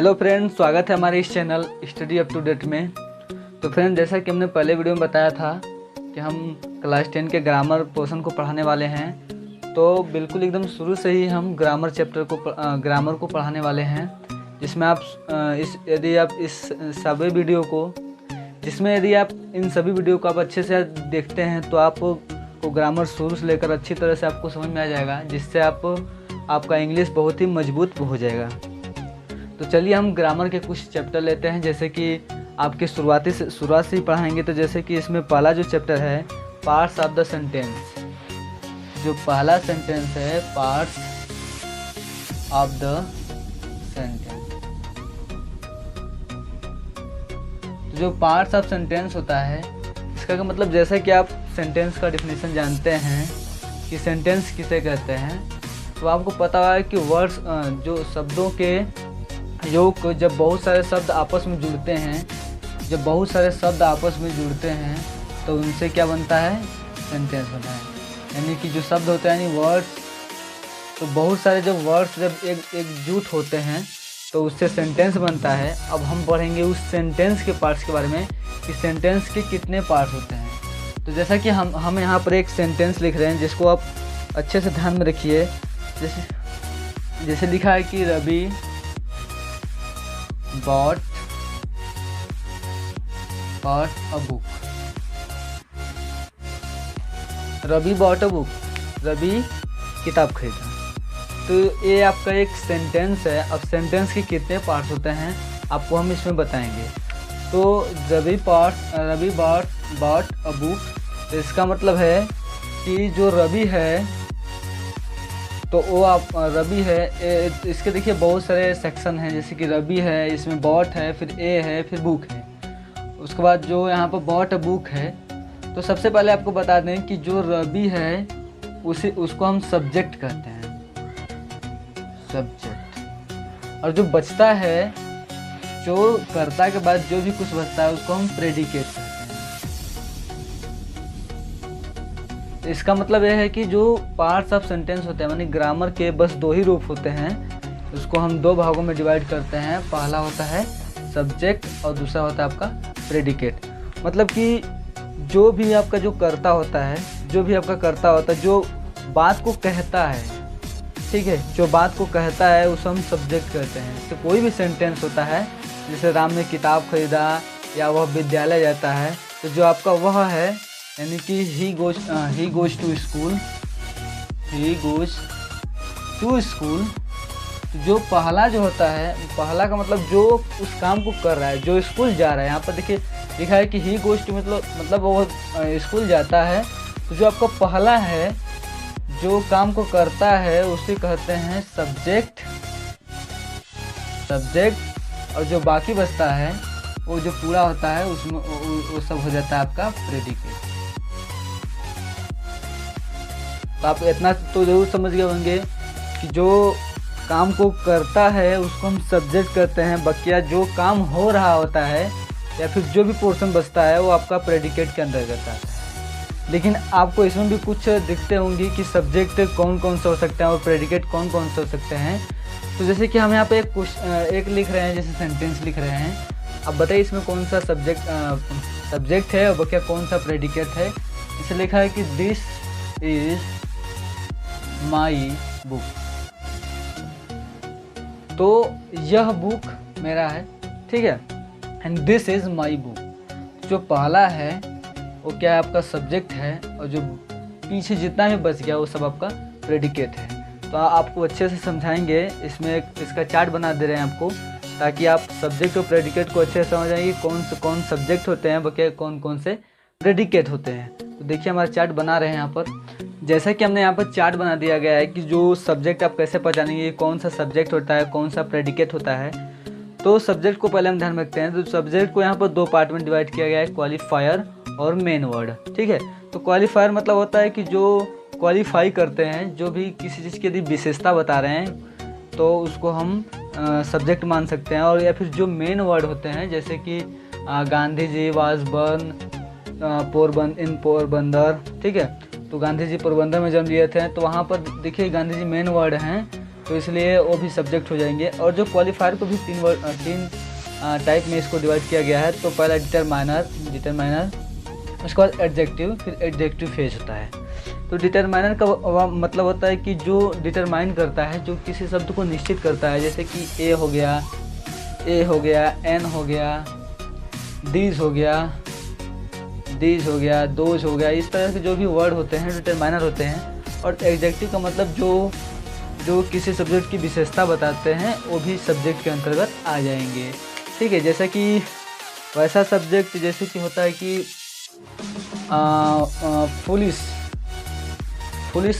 Hello friend, स्वागत है हमारे इस channel study up to date में। तो फ्रेंड, जैसा कि हमने पहले वीडियो में बताया था कि हम क्लास 10 के ग्रामर पोर्शन को पढ़ाने वाले हैं। तो बिल्कुल एकदम शुरू से ही हम ग्रामर को पढ़ाने वाले हैं, जिसमें आप यदि आप इन सभी वीडियो को आप अच्छे से देखते हैं तो आपको ग्रामर शुरू से लेकर अच्छी तरह से आपको समझ में आ जाएगा, जिससे आपका इंग्लिश बहुत ही मजबूत हो जाएगा। तो चलिए हम ग्रामर के कुछ चैप्टर लेते हैं, जैसे कि आपके शुरुआत से ही पढ़ाएंगे। तो जैसे कि इसमें पहला जो चैप्टर है पार्ट्स ऑफ द सेंटेंस, जो पहला सेंटेंस है पार्ट्स ऑफ द सेंटेंस। तो जो पार्ट्स ऑफ सेंटेंस होता है, इसका मतलब जैसे कि आप सेंटेंस का डिफिनेशन जानते हैं कि सेंटेंस किसे कहते हैं, तो आपको पता है कि वर्ड्स जो शब्दों के योग को जब बहुत सारे शब्द आपस में जुड़ते हैं, तो उनसे क्या बनता है, सेंटेंस बनता है। यानी कि जो शब्द होते हैं यानी वर्ड्स, तो बहुत सारे जब वर्ड्स जब एकजुट होते हैं तो उससे सेंटेंस बनता है। अब हम पढ़ेंगे उस सेंटेंस के पार्ट्स के बारे में कि सेंटेंस के कितने पार्ट्स होते हैं। तो जैसा कि हम यहाँ पर एक सेंटेंस लिख रहे हैं, जिसको आप अच्छे से ध्यान में रखिए। जैसे लिखा है कि Ravi bought a book। Ravi bought a book, Ravi किताब खरीदा। तो ये आपका एक सेंटेंस है। अब सेंटेंस के कितने पार्ट्स होते हैं आपको हम इसमें बताएंगे। तो रवि bought a book, तो इसका मतलब है कि जो रवि है, तो वो रवि है, इसके देखिए बहुत सारे सेक्शन हैं। जैसे कि रवि है, इसमें बॉट है, फिर ए है, फिर बुक है। उसके बाद जो यहाँ पर बॉट अ बुक है, तो सबसे पहले आपको बता दें कि जो रवि है उसको हम सब्जेक्ट कहते हैं, सब्जेक्ट। और जो बचता है, जो कर्ता के बाद जो भी कुछ बचता है, उसको हम प्रेडिकेट कहते हैं। इसका मतलब यह है कि जो पार्ट्स ऑफ सेंटेंस होते हैं, यानी ग्रामर के बस दो ही रूप होते हैं। उसको हम दो भागों में डिवाइड करते हैं। पहला होता है सब्जेक्ट और दूसरा होता है आपका प्रेडिकेट। मतलब कि जो भी आपका जो कर्ता होता है, जो बात को कहता है, ठीक है, जो बात को कहता है उसको हम सब्जेक्ट कहते हैं। तो कोई भी सेंटेंस होता है, जैसे राम ने किताब खरीदा या वह विद्यालय जाता है, तो जो आपका वह है, यानी कि he goes to school। तो जो पहला जो होता है, पहला का मतलब जो उस काम को कर रहा है, जो स्कूल जा रहा है। यहाँ पर देखिए लिखा है कि he goes to मतलब वो स्कूल जाता है। तो जो आपका पहला है, जो काम को करता है, उसे कहते हैं सब्जेक्ट। और जो बाकी बचता है, वो जो पूरा होता है, उसमें वो सब हो जाता है आपका प्रेडिकेट। तो आप इतना तो जरूर समझ गए होंगे कि जो काम को करता है उसको हम सब्जेक्ट कहते हैं। बकिया जो काम हो रहा होता है या फिर जो भी पोर्शन बचता है, वो आपका प्रेडिकेट के अंतर्गत आता है। लेकिन आपको इसमें भी कुछ दिखते होंगे कि सब्जेक्ट कौन कौन से हो सकते हैं और प्रेडिकेट कौन कौन से हो सकते हैं। तो जैसे कि हम यहाँ पे एक लिख रहे हैं, जैसे सेंटेंस लिख रहे हैं। अब बताइए इसमें कौन सा सब्जेक्ट है और बकिया कौन सा प्रेडिकेट है। इसे लिखा है कि दिस इज माई बुक, तो यह बुक मेरा है, ठीक है। And this is my book, जो पहला है वो क्या है, आपका सब्जेक्ट है, और जो पीछे जितना भी बच गया वो सब आपका प्रेडिकेट है। तो आपको अच्छे से समझाएंगे। इसमें इसका चार्ट बना दे रहे हैं आपको, ताकि आप सब्जेक्ट और प्रेडिकेट को अच्छे से समझ आएंगे, कौन सब्जेक्ट होते हैं, बल्कि कौन कौन से प्रेडिकेट होते हैं। तो देखिए हमारा चार्ट बना रहे हैं यहाँ पर। जैसा कि हमने यहाँ पर चार्ट बना दिया गया है कि जो सब्जेक्ट आप कैसे पहचानेंगे, कौन सा सब्जेक्ट होता है, कौन सा प्रेडिकेट होता है। तो सब्जेक्ट को पहले हम ध्यान में रखते हैं। तो सब्जेक्ट को यहाँ पर दो पार्ट में डिवाइड किया गया है, क्वालिफायर और मेन वर्ड, ठीक है। तो क्वालिफायर मतलब होता है कि जो क्वालिफाई करते हैं, जो भी किसी चीज़ की यदि विशेषता बता रहे हैं, तो उसको हम सब्जेक्ट मान सकते हैं। और या फिर जो मेन वर्ड होते हैं, जैसे कि गांधी जी वाज बर्न इन पोरबंदर, ठीक है। तो गांधी जी पोरबंदर में जन्म लिए थे, तो वहाँ पर देखिए गांधी जी मेन वर्ड हैं। तो इसलिए वो भी सब्जेक्ट हो जाएंगे। और जो क्वालिफायर को भी तीन टाइप में इसको डिवाइड किया गया है। तो पहला डिटरमाइनर, उसके बाद एडजेक्टिव, फिर एडजेक्टिव फेज होता है। तो डिटरमाइनर का मतलब होता है कि जो डिटरमाइन करता है, जो किसी शब्द को निश्चित करता है, जैसे कि ए हो गया, एन हो गया, दीज हो गया, दोज हो गया, इस तरह के जो भी वर्ड होते हैं डिटरमाइनर होते हैं। और एडजेक्टिव का मतलब जो किसी सब्जेक्ट की विशेषता बताते हैं, वो भी सब्जेक्ट के अंतर्गत आ जाएंगे। ठीक है, जैसे कि वैसा सब्जेक्ट जैसे कि होता है कि फुलिश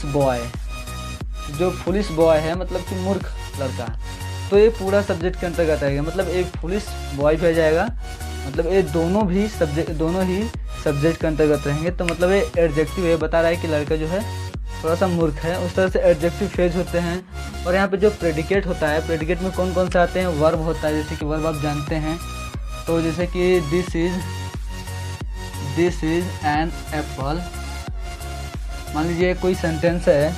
बॉय, जो फुलिश बॉय है मतलब कि मूर्ख लड़का, तो ये पूरा सब्जेक्ट के अंतर्गत आएगा। मतलब एक फुलिश बॉय भी आ जाएगा, मतलब ये दोनों ही सब्जेक्ट के अंतर्गत रहेंगे। तो मतलब ये एडजेक्टिव ये बता रहा है कि लड़का जो है थोड़ा सा मूर्ख है। उस तरह से एडजेक्टिव फेज होते हैं। और यहाँ पे जो प्रेडिकेट होता है, प्रेडिकेट में कौन कौन से आते हैं, वर्ब होता है, जैसे कि वर्ब आप जानते हैं। तो जैसे कि दिस इज़ एन एप्पल, मान लीजिए कोई सेंटेंस है,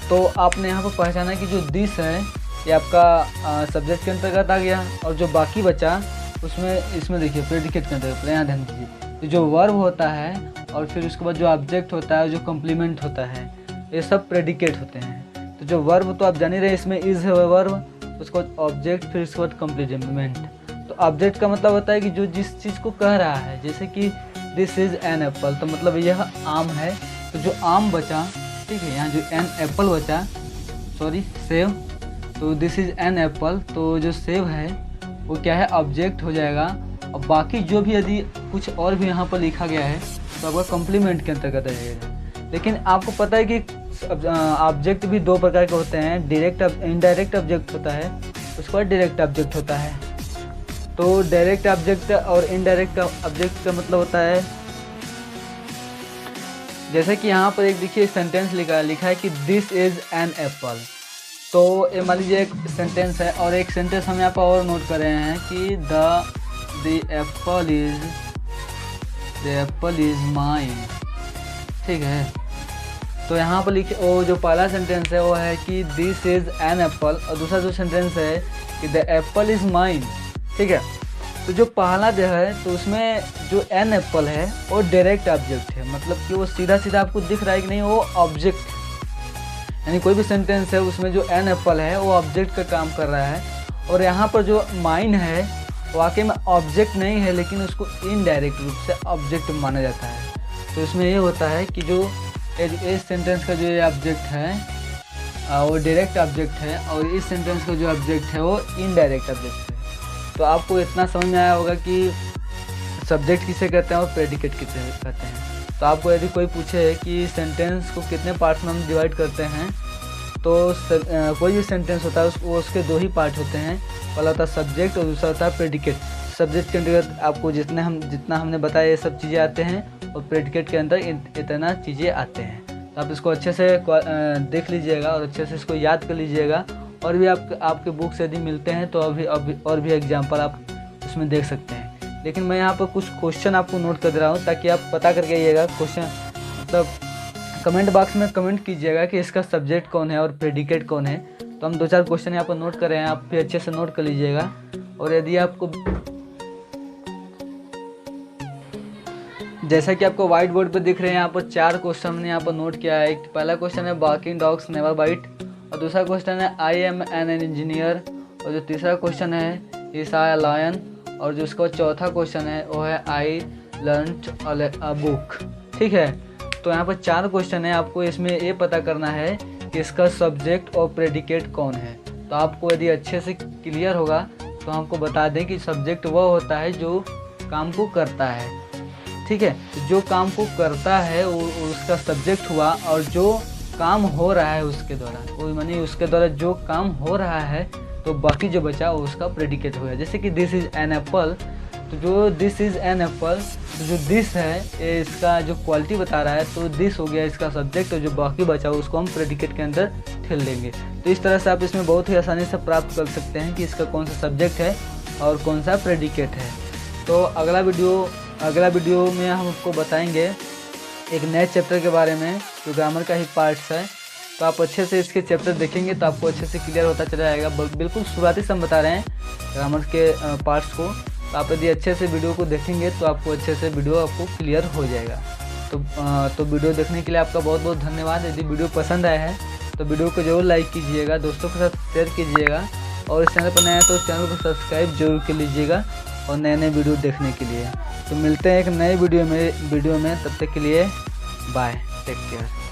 तो आपने यहाँ पर पहचाना कि जो दिस है ये आपका सब्जेक्ट के अंतर्गत आ गया, और जो बाकी बचा इसमें देखिए प्रेडिकेट के अंतर्गत, यहाँ ध्यान दीजिए। तो जो वर्ब होता है और फिर उसके बाद जो ऑब्जेक्ट होता है, जो कॉम्प्लीमेंट होता है, ये सब प्रेडिकेट होते हैं। तो जो वर्ब तो आप जान ही रहे, इसमें इज़ है वर्ब, उसके बाद ऑब्जेक्ट, फिर उसके बाद कॉम्प्लीमेंट। तो ऑब्जेक्ट का मतलब होता है कि जो जिस चीज़ को कह रहा है, जैसे कि दिस इज़ एन एप्पल, तो मतलब यह आम है। तो जो आम बचा, ठीक है, यहाँ जो एन एप्पल बचा, सेव, तो दिस इज़ एन एप्पल, तो जो सेव है वो क्या है, ऑब्जेक्ट हो जाएगा। और बाकी जो भी यदि कुछ और भी यहाँ पर लिखा गया है तो आपका कॉम्प्लीमेंट के अंतर्गत आ जाएगा। लेकिन आपको पता है कि ऑब्जेक्ट भी दो प्रकार के होते हैं, इनडायरेक्ट ऑब्जेक्ट होता है, उसके बाद डायरेक्ट ऑब्जेक्ट होता है। तो डायरेक्ट ऑब्जेक्ट और इनडायरेक्ट ऑब्जेक्ट का मतलब होता है, जैसे कि यहाँ पर एक देखिए सेंटेंस लिखा है कि दिस इज़ एन एप्पल। तो ये मान लीजिए एक सेंटेंस है, और एक सेंटेंस हम यहाँ पर और नोट कर रहे हैं कि द एप्पल इज माइन। ठीक है, तो यहाँ पर लिखे वो जो पहला सेंटेंस है वो है कि दिस इज़ एन एप्पल, और दूसरा जो सेंटेंस है कि द एप्पल इज़ माइन। ठीक है, तो जो पहला जो है, तो उसमें जो एन एप्पल है वो डायरेक्ट ऑब्जेक्ट है, मतलब कि वो सीधा सीधा आपको दिख रहा है कि नहीं, वो ऑब्जेक्ट है। यानी कोई भी सेंटेंस है उसमें जो एन एप्पल है वो ऑब्जेक्ट का काम कर रहा है। और यहाँ पर जो माइन है वाकई में ऑब्जेक्ट नहीं है, लेकिन उसको इनडायरेक्ट रूप से ऑब्जेक्ट माना जाता है। तो इसमें ये होता है कि जो इस सेंटेंस का जो ये ऑब्जेक्ट है वो डायरेक्ट ऑब्जेक्ट है, और इस सेंटेंस का जो ऑब्जेक्ट है वो इनडायरेक्ट ऑब्जेक्ट है। तो आपको इतना समझ में आया होगा कि सब्जेक्ट किसे कहते हैं और प्रेडिकेट किसे कहते हैं। तो आपको यदि कोई पूछे कि सेंटेंस को कितने पार्ट्स में हम डिवाइड करते हैं, तो कोई भी सेंटेंस होता है उसके दो ही पार्ट होते हैं, पहला होता है सब्जेक्ट और दूसरा होता है प्रेडिकेट। सब्जेक्ट के अंतर्गत आपको जितना हमने बताया ये सब चीज़ें आते हैं, और प्रेडिकेट के अंदर इतना चीज़ें आते हैं। तो आप इसको अच्छे से देख लीजिएगा और अच्छे से इसको याद कर लीजिएगा। और भी आपके बुक से यदि मिलते हैं तो अभी और भी एग्जाम्पल आप उसमें देख सकते हैं। लेकिन मैं यहाँ पर कुछ क्वेश्चन आपको नोट कर दे रहा हूँ, ताकि आप पता करके आइएगा। क्वेश्चन मतलब कमेंट बॉक्स में कमेंट कीजिएगा कि इसका सब्जेक्ट कौन है और प्रेडिकेट कौन है। तो हम 2-4 क्वेश्चन यहाँ पर नोट कर रहे हैं, आप भी अच्छे से नोट कर लीजिएगा। और यदि आपको, जैसा कि आपको व्हाइट बोर्ड पर दिख रहे हैं, यहाँ पर 4 क्वेश्चन हमने यहाँ पर नोट किया है। पहला क्वेश्चन है बार्किंग डॉग्स नेवर बाइट, और दूसरा क्वेश्चन है आई एम एन इंजीनियर, और जो तीसरा क्वेश्चन है इज आई लायन, और जो उसका चौथा क्वेश्चन है वो है आई लर्नड अ बुक। ठीक है, तो यहाँ पर 4 क्वेश्चन है। आपको इसमें ये पता करना है कि इसका सब्जेक्ट और प्रेडिकेट कौन है। तो आपको यदि अच्छे से क्लियर होगा तो हमको बता दें कि सब्जेक्ट वह होता है जो काम को करता है। ठीक है, जो काम को करता है वो उसका सब्जेक्ट हुआ, और जो काम हो रहा है उसके द्वारा, वो मानी उसके द्वारा जो काम हो रहा है, तो बाकी जो बचा वो उसका प्रेडिकेट हो गया। जैसे कि दिस इज़ एन एप्पल, तो जो दिस इज़ एन एप्पल, तो जो दिस है ये इसका जो क्वालिटी बता रहा है, तो दिस हो गया इसका सब्जेक्ट, और जो बाकी बचा हो उसको हम प्रेडिकेट के अंदर ठेल देंगे। तो इस तरह से आप इसमें बहुत ही आसानी से प्राप्त कर सकते हैं कि इसका कौन सा सब्जेक्ट है और कौन सा प्रेडिकेट है। तो अगला वीडियो में हम आपको बताएंगे एक नए चैप्टर के बारे में, जो ग्रामर का ही पार्ट्स है। तो आप अच्छे से इसके चैप्टर देखेंगे तो आपको अच्छे से क्लियर होता चला जाएगा। बिल्कुल शुरुआती से हम बता रहे हैं ग्रामर के पार्ट्स को। तो आप यदि अच्छे से वीडियो को देखेंगे तो आपको अच्छे से वीडियो आपको क्लियर हो जाएगा। तो वीडियो देखने के लिए आपका बहुत बहुत धन्यवाद। यदि वीडियो पसंद आया है तो वीडियो को जरूर लाइक कीजिएगा, दोस्तों के साथ शेयर कीजिएगा, और इस चैनल पर नया है तो इस चैनल को सब्सक्राइब जरूर कर लीजिएगा और नए नए वीडियो देखने के लिए। तो मिलते हैं एक नए वीडियो में। तब तक के लिए बाय, टेक केयर।